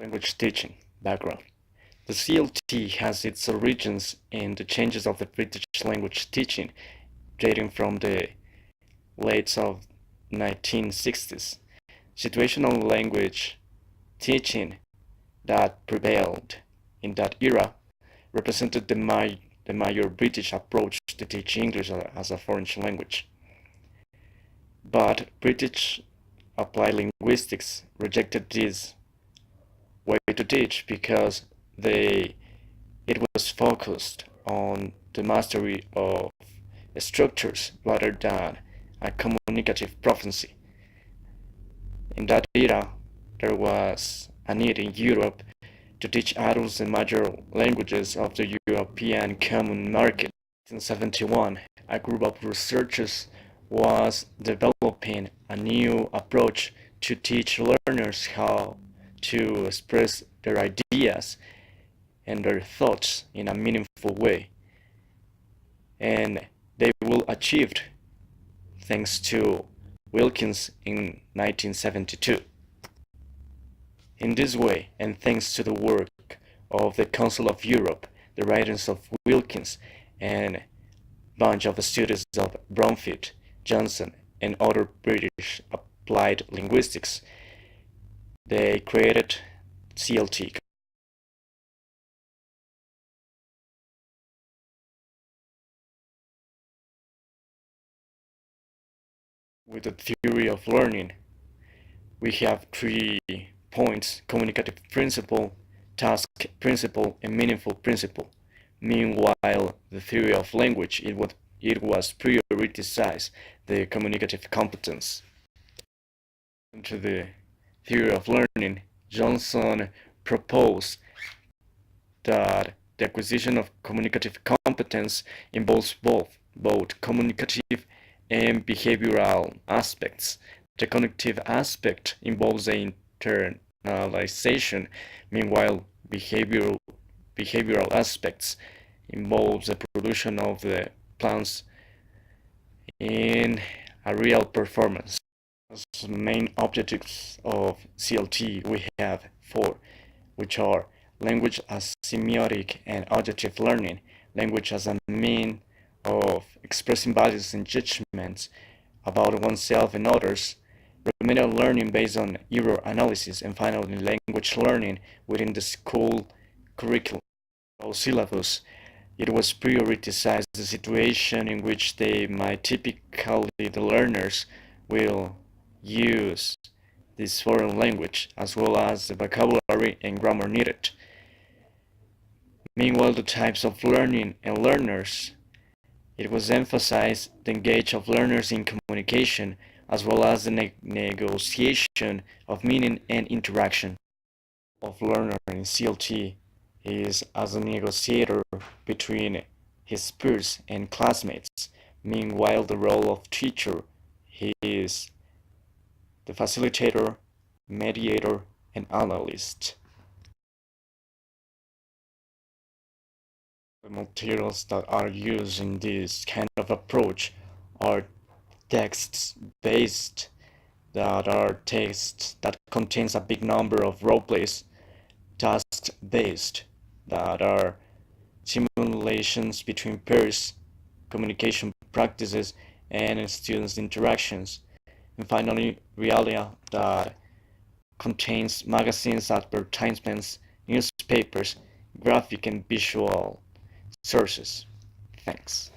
Language teaching background. The CLT has its origins in the changes of the British language teaching dating from the late of 1960s. Situational language teaching that prevailed in that era represented the major British approach to teach English as a foreign language. But British applied linguistics rejected this way to teach because it was focused on the mastery of structures rather than a communicative proficiency. In that era, there was a need in Europe to teach adults the major languages of the European Common Market. In 1971, a group of researchers was developing a new approach to teach learners how to express their ideas and their thoughts in a meaningful way. And they will achieve thanks to Wilkins in 1972. In this way, and thanks to the work of the Council of Europe, the writings of Wilkins, and a bunch of students of Bromfield, Johnson, and other British applied linguistics, they created CLT. With the theory of learning, we have 3 points: communicative principle, task principle, and meaningful principle. Meanwhile, the theory of language, it was prioritized the communicative competence. To the theory of learning, Johnson proposed that the acquisition of communicative competence involves both communicative and behavioral aspects. The cognitive aspect involves the internalization, meanwhile behavioral aspects involves the production of the plans in a real performance. As main objectives of CLT, we have 4, which are language as semiotic and objective learning, language as a mean of expressing values and judgments about oneself and others, remedial learning based on error analysis, and finally language learning within the school curriculum or syllabus. It was prioritized the situation in which the learners will use this foreign language, as well as the vocabulary and grammar needed. Meanwhile, the types of learning and learners, it was emphasized the engagement of learners in communication, as well as the negotiation of meaning and interaction. Of learner in CLT is as a negotiator between his peers and classmates. Meanwhile, the role of teacher is the facilitator, mediator, and analyst. The materials that are used in this kind of approach are text-based, that are texts that contains a big number of role plays, task-based, that are simulations between peers, communication practices, and students' interactions. And finally, Realia, that contains magazines, advertisements, newspapers, graphic and visual sources. Thanks.